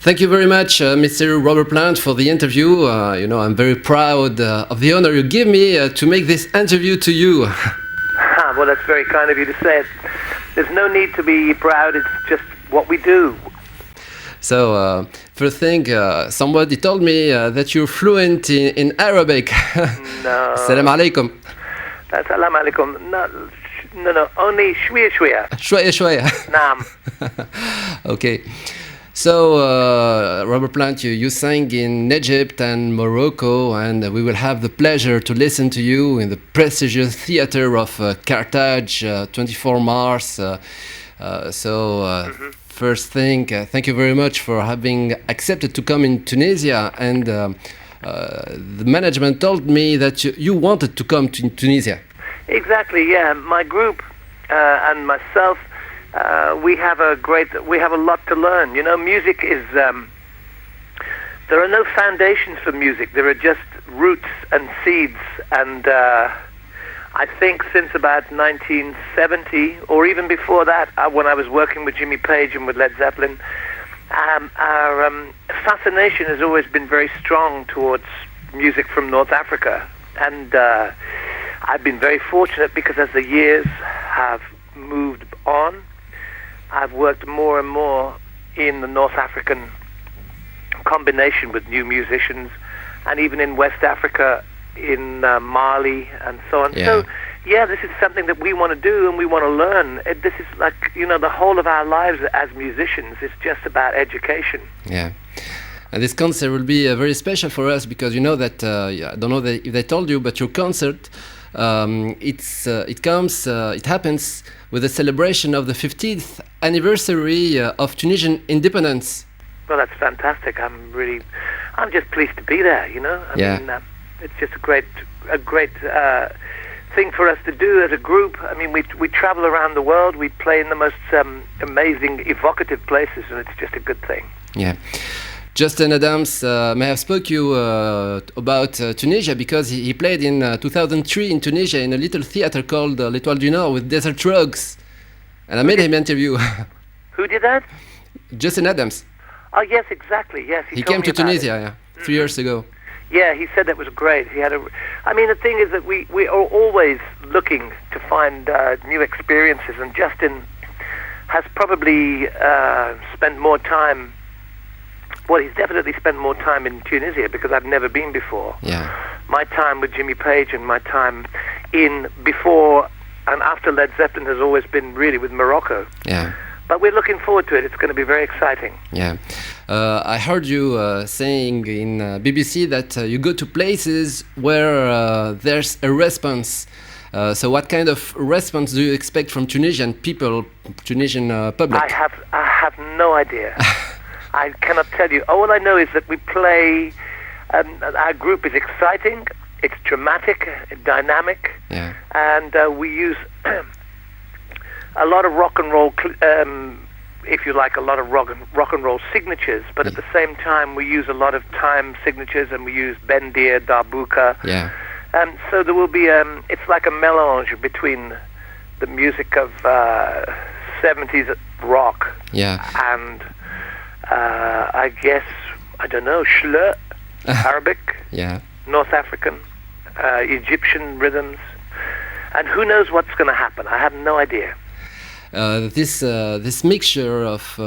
Thank you very much, Mr. Robert Plant, for the interview. I'm very proud of the honor you give me to make this interview to you. Well, that's very kind of you to say it. There's no need to be proud. It's just what we do. So, first thing, somebody told me that you're fluent in Arabic. No. Salam alaikum. Salam alaikum. No, only shwiya shwiya. Shwaya shwaya. Naam. Okay. So, Robert Plant, you sang in Egypt and Morocco, and we will have the pleasure to listen to you in the prestigious theater of Carthage, 24 Mars. First thing, thank you very much for having accepted to come in Tunisia. And the management told me that you wanted to come to Tunisia. Exactly, yeah. My group and myself, we have a lot to learn. You know, music is, there are no foundations for music. There are just roots and seeds. And I think since about 1970, or even before that, when I was working with Jimmy Page and with Led Zeppelin, our fascination has always been very strong towards music from North Africa. And I've been very fortunate because as the years have moved on, I've worked more and more in the North African combination with new musicians, and even in West Africa, in Mali and so on. Yeah. So, yeah, this is something that we want to do and we want to learn. This is like, the whole of our lives as musicians is just about education. Yeah. And this concert will be very special for us because you know that, I don't know if they told you, but your concert, it happens with the celebration of the 50th anniversary of Tunisian independence. Well, that's fantastic. I'm just pleased to be there, I mean, it's just a great thing for us to do as a group. I mean, we travel around the world, we play in the most amazing, evocative places, and it's just a good thing. Yeah. Justin Adams may have spoke you about Tunisia because he played in 2003 in Tunisia in a little theater called L'Étoile du Nord with Desert Rugs, and I made him interview. Who did that? Justin Adams. Oh yes, exactly. Yes, he came to Tunisia 3 years ago. Yeah, he said that was great. I mean, the thing is that we are always looking to find new experiences, and Justin has probably spent more time. Well, he's definitely spent more time in Tunisia because I've never been before. Yeah. My time with Jimmy Page and my time in before and after Led Zeppelin has always been really with Morocco. Yeah. But we're looking forward to it. It's going to be very exciting. Yeah. I heard you saying in BBC that you go to places where there's a response. So what kind of response do you expect from Tunisian people, Tunisian public? I have no idea. I cannot tell you. All I know is that we play, our group is exciting, it's dramatic, dynamic, yeah. And we use a lot of rock and roll, if you like, a lot of rock and roll signatures, but at the same time we use a lot of time signatures, and we use bendir, darbuka. Yeah. And so there will be, it's like a melange between the music of 70s rock, yeah. and I guess, I don't know, Shle, Arabic, yeah. North African, Egyptian rhythms, and who knows what's going to happen. I have no idea. This mixture of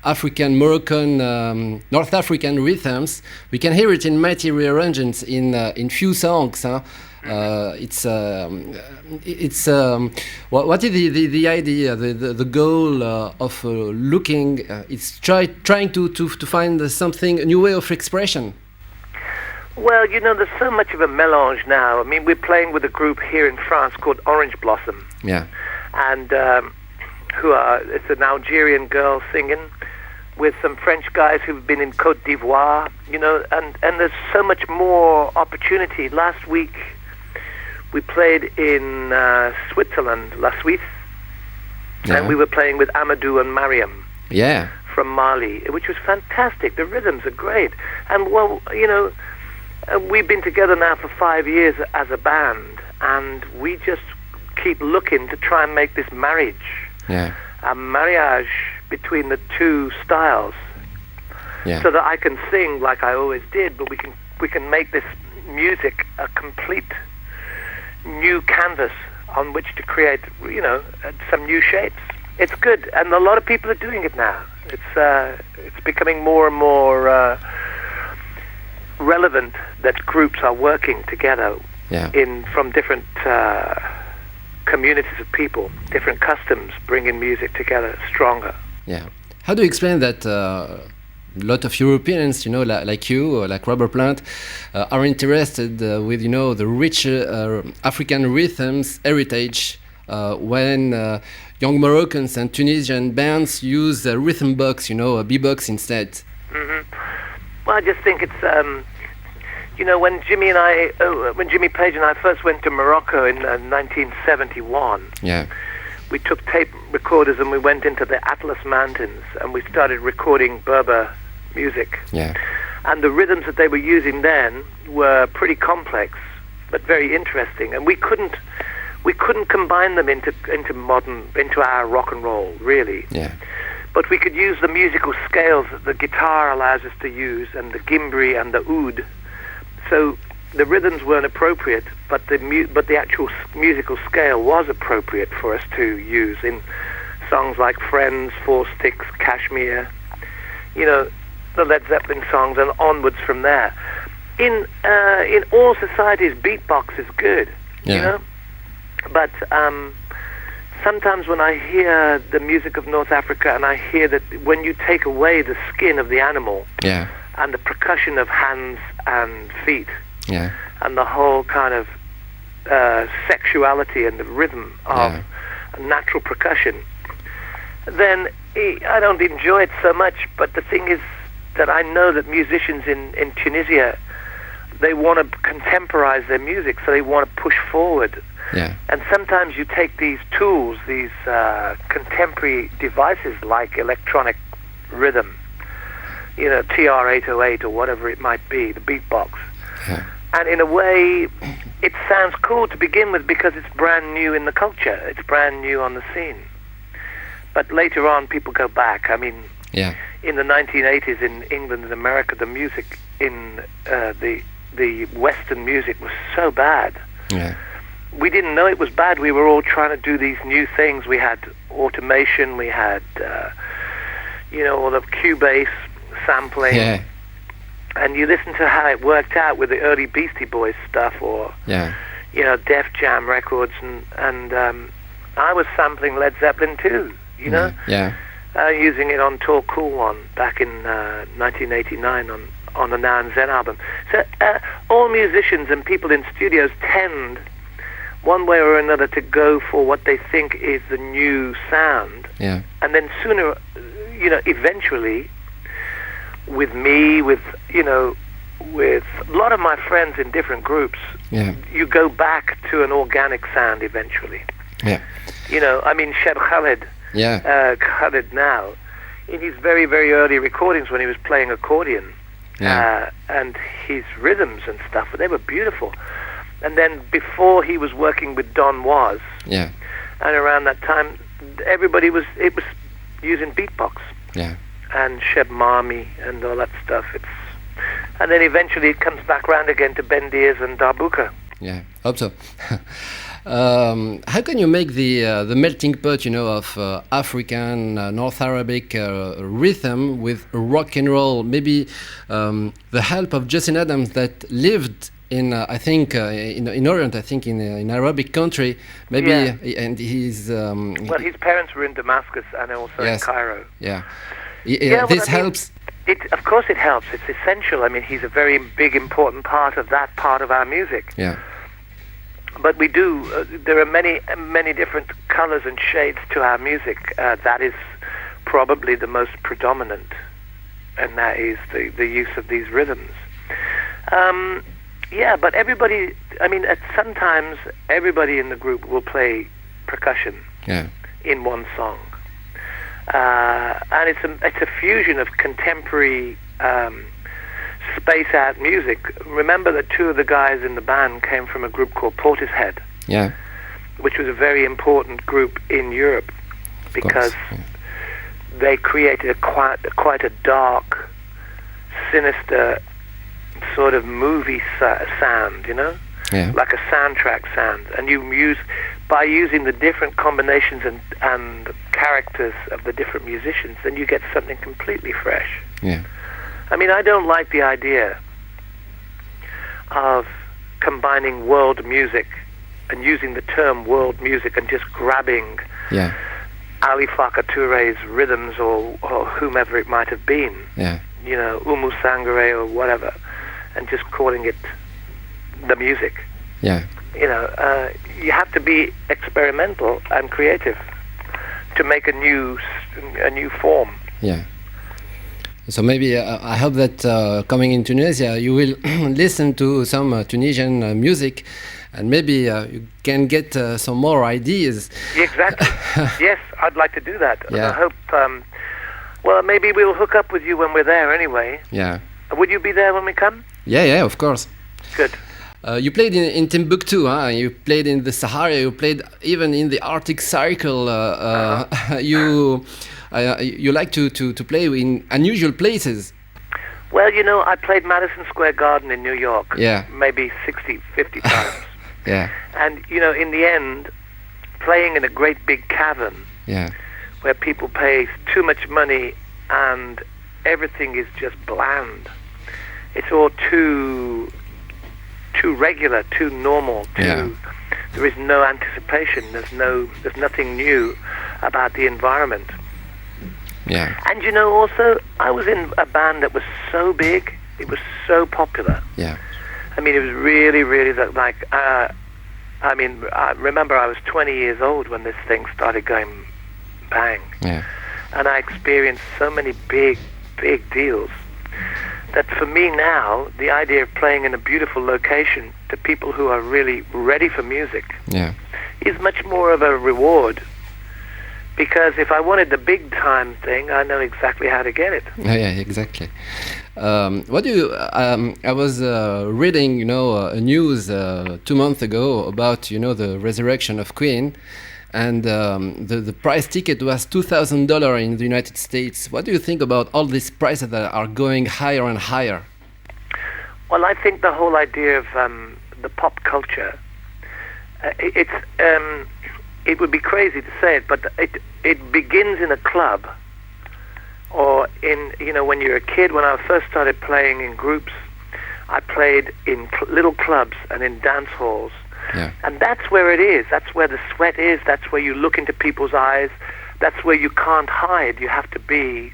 African, Moroccan, North African rhythms, we can hear it in mighty rearrangements in few songs. Huh? What is the idea, the goal of looking? It's trying to find something, a new way of expression. Well, there's so much of a melange now. I mean, we're playing with a group here in France called Orange Blossom. Yeah. And it's an Algerian girl singing with some French guys who've been in Côte d'Ivoire, and there's so much more opportunity. Last week we played in Switzerland, La Suisse, and we were playing with Amadou and Mariam from Mali, which was fantastic. The rhythms are great. And, well, we've been together now for 5 years as a band, and we just keep looking to try and make this marriage, a marriage between the two styles. Yeah. so that I can sing like I always did, but we can make this music a complete new canvas on which to create, some new shapes. It's good, and a lot of people are doing it now. It's becoming more and more relevant that groups are working together from different communities of people, different customs, bringing music together stronger. Yeah. How do you explain that a lot of Europeans, like you, or like Robert Plant, are interested with, the rich African rhythms heritage when young Moroccans and Tunisian bands use a rhythm box, a b-box instead? Mm-hmm. Well, I just think it's, when when Jimmy Page and I first went to Morocco in 1971, we took tape recorders and we went into the Atlas Mountains and we started recording Berber music. Yeah. And the rhythms that they were using then were pretty complex, but very interesting. And we couldn't combine them into our rock and roll, really. Yeah. But we could use the musical scales that the guitar allows us to use, and the gimbri and the oud. So the rhythms weren't appropriate, but the actual musical scale was appropriate for us to use in songs like Friends, Four Sticks, Kashmir, the Led Zeppelin songs, and onwards from there. In all societies, beatbox is good, but sometimes when I hear the music of North Africa and I hear that when you take away the skin of the animal and the percussion of hands and feet and the whole kind of sexuality and the rhythm of natural percussion, then I don't enjoy it so much. But the thing is that I know that musicians in Tunisia, they want to contemporize their music, so they want to push forward. Yeah. And sometimes you take these tools, these contemporary devices like electronic rhythm, TR-808 or whatever it might be, the beatbox. Yeah. And in a way, it sounds cool to begin with because it's brand new in the culture. It's brand new on the scene. But later on, people go back. I mean, in the 1980s in England and America, the music in the Western music was so bad. Yeah. We didn't know it was bad. We were all trying to do these new things. We had automation. We had, all the Cubase sampling. Yeah. And you listen to how it worked out with the early Beastie Boys stuff, or Def Jam records, and I was sampling Led Zeppelin too. Using it on Talk Cool One back in 1989 on the Now and Zen album. So all musicians and people in studios tend, one way or another, to go for what they think is the new sound. Yeah. And then sooner, eventually, with me, with a lot of my friends in different groups, you go back to an organic sound eventually. Yeah. Sheb Khaled, Khaled now, in his very, very early recordings when he was playing accordion, and his rhythms and stuff, they were beautiful. And then before he was working with Don Was, and around that time, it was using beatbox. Yeah. And Sheb Mami and all that stuff. And then eventually it comes back round again to Ben Diaz and Darbuka. Yeah, hope so. How can you make the melting pot, of African, North Arabic rhythm with rock and roll? Maybe the help of Justin Adams that lived in, I think, in Orient, I think, in Arabic country, maybe, and his... his parents were in Damascus and also in Cairo. Yeah. This helps. Of course it helps. It's essential. I mean, he's a very big, important part of that part of our music. Yeah. But we do, there are many, many different colors and shades to our music. That is probably the most predominant, and that is the use of these rhythms. But everybody, sometimes everybody in the group will play percussion in one song. And it's a fusion of contemporary space out music. Remember that two of the guys in the band came from a group called Portishead, which was a very important group in Europe because they created quite a dark sinister sort of movie sound, you know, Yeah. like a soundtrack sound, and by using the different combinations and characters of the different musicians, then you get something completely fresh. Yeah. I mean, I don't like the idea of combining world music and using the term world music and just grabbing Yeah. Ali Farka Touré's rhythms or whomever it might have been, Yeah. you know, Umu Sangare or whatever, and just calling it the music. Yeah. You know, you have to be experimental and creative to make a new form. Yeah. So maybe I hope that coming in Tunisia, you will listen to some Tunisian music, and maybe you can get some more ideas. Exactly. Yes, I'd like to do that. Yeah. I hope. Well, maybe we'll hook up with you when we're there. Anyway. Yeah. Would you be there when we come? Yeah. Yeah. Of course. Good. You played in Timbuktu, huh? You played in the Sahara. You played even in the Arctic Circle. You like to play in unusual places. Well, you know, I played Madison Square Garden in New York. Yeah. Maybe 60, 50 times. Yeah. And, you know, in the end, playing in a great big cavern Yeah. where people pay too much money and everything is just bland. It's all too regular, too normal, Yeah. There is no anticipation, there's nothing new about the environment. Yeah. And you know, also, I was in a band that was so big, it was so popular. Yeah. I mean, it was really, really like, I mean, I remember I was 20 years old when this thing started going bang. Yeah. And I experienced so many big, big deals that for me now, the idea of playing in a beautiful location to people who are really ready for music Yeah. is much more of a reward. Because if I wanted the big time thing, I know exactly how to get it. Yeah, exactly. What do you? I was reading, you know, a news 2 months ago about, you know, the resurrection of Queen, and the price ticket was $2,000 in the United States. What do you think about all these prices that are going higher and higher? Well, I think the whole idea of the pop culture, it would be crazy to say it, but it begins in a club, or in, you know, when you're a kid. When I first started playing in groups, I played in little clubs and in dance halls. Yeah. And that's where it is. That's where the sweat is. That's where you look into people's eyes. That's where you can't hide. You have to be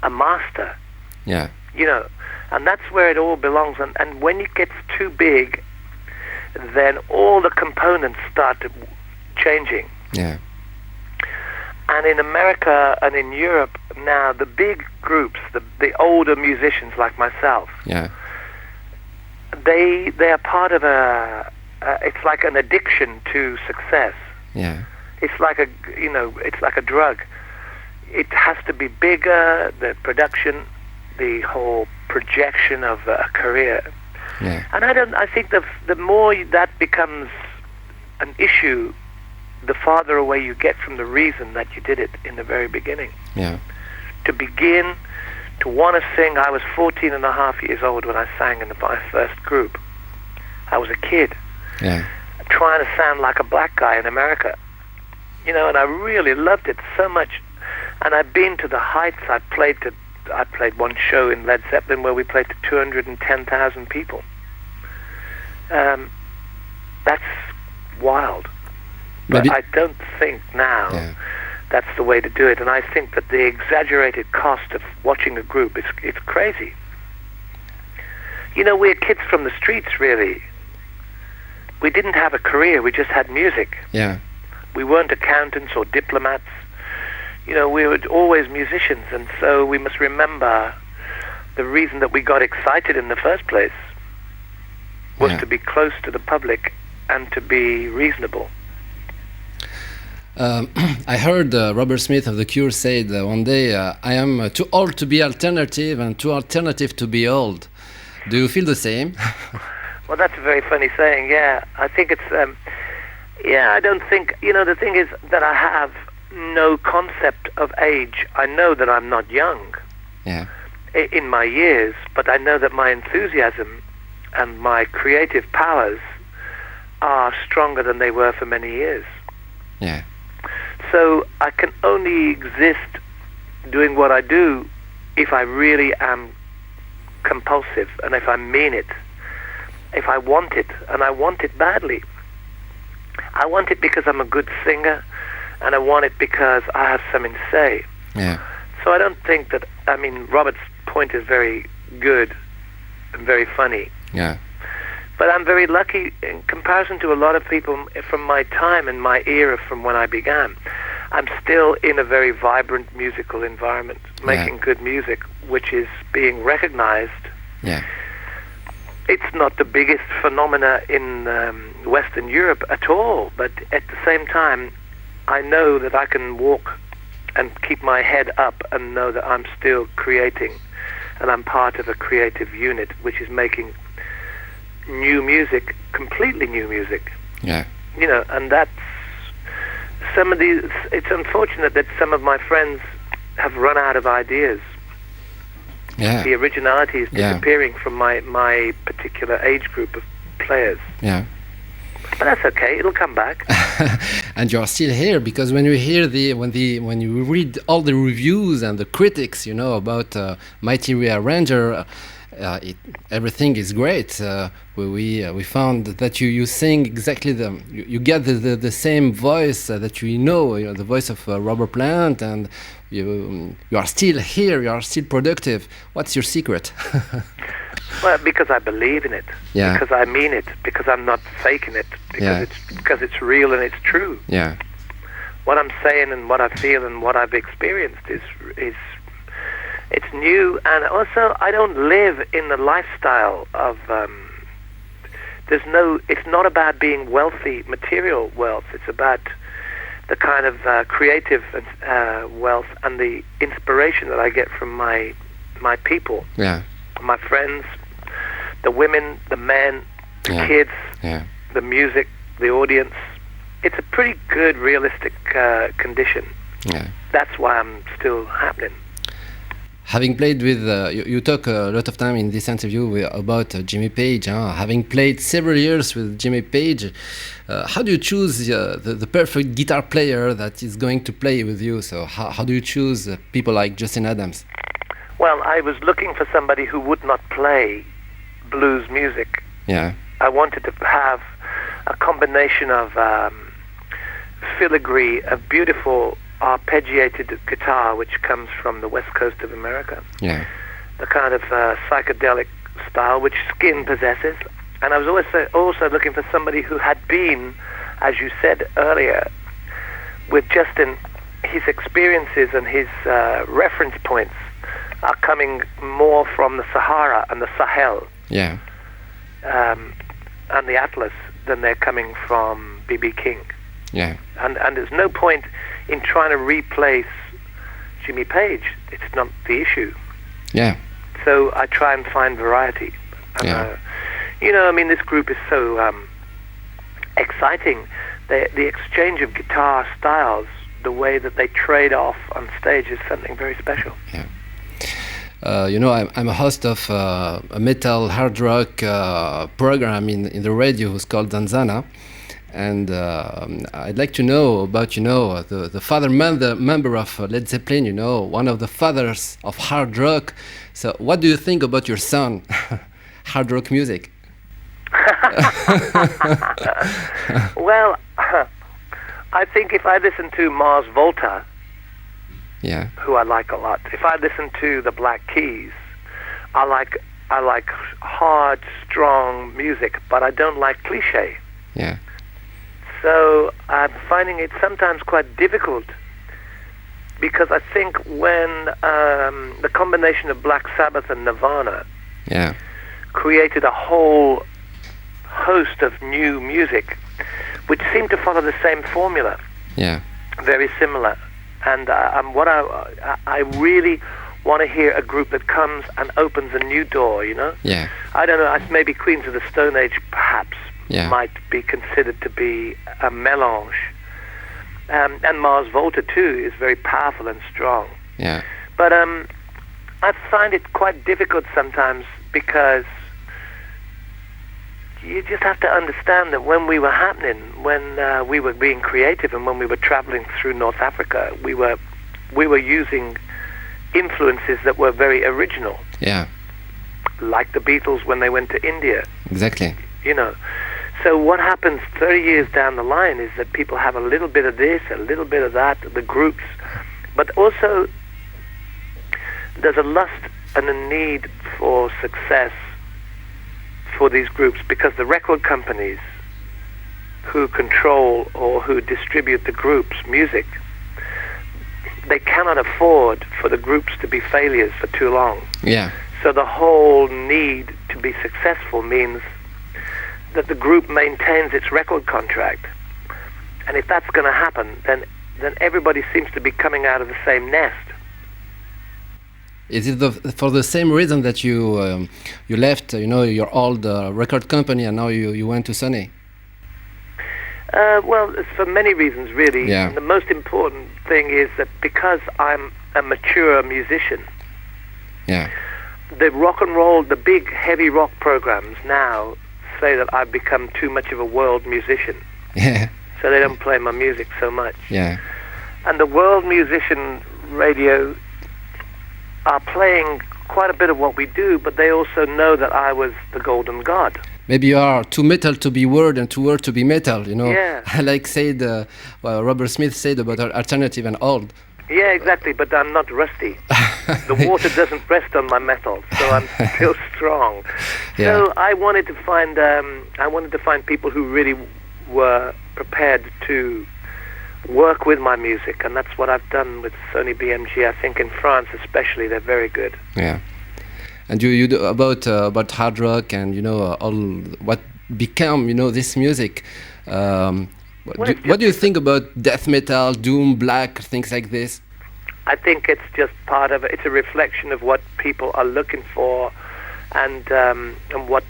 a master, Yeah. you know. And that's where it all belongs. And when it gets too big, then all the components start changing. Yeah. And in America and in Europe now, the big groups, the older musicians like myself, Yeah. they are part of it's like an addiction to success. Yeah. It's like it's like a drug. It has to be bigger, the production, the whole projection of a career. Yeah. And I think the more that becomes an issue, the farther away you get from the reason that you did it in the very beginning. Yeah. To begin to want to sing, I was 14 and a half years old when I sang in my first group. I was a kid. Yeah. Trying to sound like a black guy in America, you know, and I really loved it so much. And I've been to the heights. I played one show in Led Zeppelin where we played to 210,000 people. That's wild. But I don't think now that's the way to do it. And I think that the exaggerated cost of watching a group it's crazy. You know, we're kids from the streets, really. We didn't have a career, we just had music. Yeah. We weren't accountants or diplomats. You know, we were always musicians, and so we must remember the reason that we got excited in the first place was to be close to the public and to be reasonable. I heard Robert Smith of The Cure said one day, I am too old to be alternative and too alternative to be old. Do you feel the same? Well, that's a very funny saying, yeah. I think it's, I don't think, you know, the thing is that I have no concept of age. I know that I'm not young. Yeah. in my years, but I know that my enthusiasm and my creative powers are stronger than they were for many years. Yeah. So I can only exist doing what I do if I really am compulsive and if I mean it, if I want it, and I want it badly. I want it because I'm a good singer, and I want it because I have something to say. Yeah. So I don't think that, I mean, Robert's point is very good and very funny. Yeah. But I'm very lucky in comparison to a lot of people from my time and my era from when I began. I'm still in a very vibrant musical environment, making good music, which is being recognized. Yeah. It's not the biggest phenomena in Western Europe at all, but at the same time, I know that I can walk and keep my head up and know that I'm still creating, and I'm part of a creative unit which is making new music, completely new music. Yeah. You know, and that's some of these. It's unfortunate that some of my friends have run out of ideas. Yeah. The originality is disappearing from my particular age group of players. Yeah. But that's okay. It'll come back. And you're still here because when you hear when you read all the reviews and the critics, you know, about Mighty Rearranger, everything is great. We found that you sing exactly you get the same voice that you know, the voice of Robert Plant, and you are still here. You are still productive. What's your secret? Well, because I believe in it. Yeah. Because I mean it. Because I'm not faking it. Because it's real and it's true. Yeah. What I'm saying and what I feel and what I've experienced is it's new, and also I don't live in the lifestyle of it's not about being wealthy, material wealth. It's about the kind of creative wealth and the inspiration that I get from my people. Yeah. My friends, the women, the men, the kids, the music, the audience. It's a pretty good, realistic condition. Yeah. That's why I'm still happening. Having played with, you talk a lot of time in this interview about Jimmy Page. Having played several years with Jimmy Page, how do you choose the perfect guitar player that is going to play with you? So how do you choose people like Justin Adams? Well, I was looking for somebody who would not play blues music. Yeah. I wanted to have a combination of filigree, a beautiful arpeggiated guitar which comes from the west coast of America. Yeah. The kind of psychedelic style which Skin possesses. And I was also looking for somebody who had been, as you said earlier, with Justin, his experiences and his reference points are coming more from the Sahara and the Sahel, yeah, and the Atlas than they're coming from B.B. King. Yeah. And there's no point in trying to replace Jimmy Page. It's not the issue. Yeah. So I try and find variety. And, you know, I mean, this group is so exciting. The exchange of guitar styles, the way that they trade off on stage is something very special. Yeah. You know, I'm a host of a metal hard rock program in the radio who's called Zanzana, and I'd like to know about, you know, the father member of Led Zeppelin, you know, one of the fathers of hard rock. So what do you think about your son, hard rock music? Well, I think if I listen to Mars Volta, yeah, who I like a lot. If I listen to the Black Keys, I like hard, strong music, but I don't like cliche. Yeah. So I'm finding it sometimes quite difficult because I think when the combination of Black Sabbath and Nirvana created a whole host of new music, which seemed to follow the same formula. Yeah. Very similar. And what I really want to hear a group that comes and opens a new door, you know? Yeah. I don't know, maybe Queens of the Stone Age perhaps might be considered to be a melange. And Mars Volta too is very powerful and strong. Yeah. But I find it quite difficult sometimes because you just have to understand that when we were happening, when we were being creative, and when we were traveling through North Africa, we were using influences that were very original. Yeah. Like the Beatles when they went to India. Exactly. You know. So what happens 30 years down the line is that people have a little bit of this, a little bit of that, the groups, but also there's a lust and a need for success for these groups, because the record companies who control or who distribute the groups' music, they cannot afford for the groups to be failures for too long. Yeah. So the whole need to be successful means that the group maintains its record contract. And if that's going to happen, then everybody seems to be coming out of the same nest. Is it for the same reason that you left, your old record company, and now you went to Sony? Well, it's for many reasons, really. Yeah. And the most important thing is that because I'm a mature musician, Yeah. the rock and roll, the big heavy rock programs now say that I've become too much of a world musician. Yeah. So they don't play my music so much. Yeah. And the world musician radio are playing quite a bit of what we do, but they also know that I was the golden god. Maybe you are too metal to be word and too word to be metal, Yeah. Like said, Robert Smith said about alternative and old. Yeah, exactly, but I'm not rusty. The water doesn't rest on my metal, so I'm still strong. Yeah. So I wanted to find people who really were prepared to work with my music, and that's what I've done with Sony BMG. I think in France especially, they're very good. Yeah. And you do about hard rock and all what become this music. What do you think about death metal, doom, black, things like this? I think it's just part of it. It's a reflection of what people are looking for, and what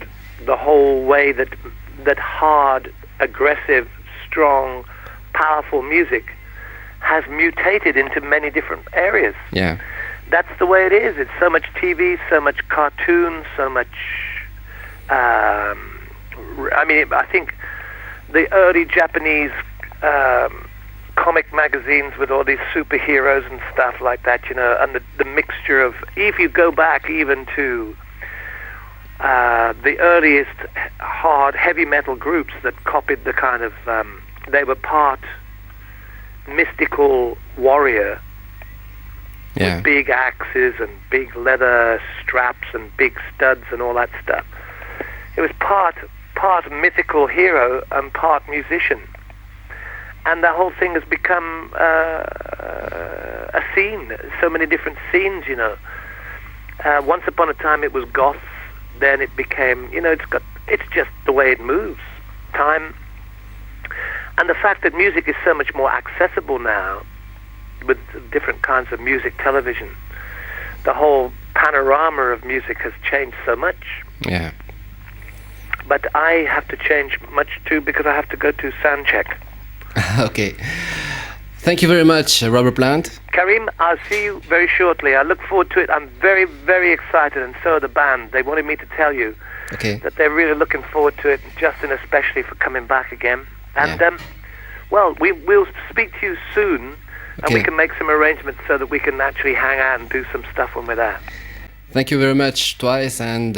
the whole way that hard, aggressive, strong, powerful music has mutated into many different areas. Yeah. That's the way it is. It's so much TV, so much cartoon, so much. I think the early Japanese comic magazines with all these superheroes and stuff like that, and the mixture of, if you go back even to the earliest hard, heavy metal groups that copied the kind of, they were part mystical warrior, Yeah. with big axes and big leather straps and big studs and all that stuff. It was part mythical hero and part musician. And the whole thing has become a scene, so many different scenes, Once upon a time it was goths, then it became, it's just the way it moves, time. And the fact that music is so much more accessible now, with different kinds of music, television, the whole panorama of music has changed so much. Yeah. But I have to change much too, because I have to go to sound check. Okay. Thank you very much, Robert Plant. Karim, I'll see you very shortly. I look forward to it. I'm very, very excited, and so are the band. They wanted me to tell you Okay. that they're really looking forward to it, Justin especially, for coming back again. And, Yeah. we'll speak to you soon, and we Okay. can make some arrangements so that we can actually hang out and do some stuff when we're there. Thank you very much twice, and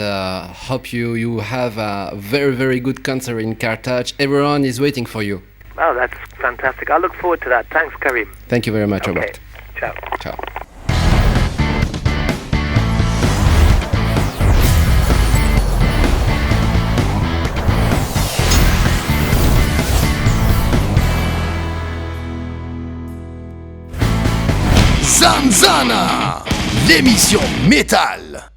hope you have a very, very good concert in Carthage. Everyone is waiting for you. Oh, that's fantastic. I look forward to that. Thanks, Karim. Thank you very much, Okay. Robert. Ciao. Ciao. Zanzana, l'émission métal.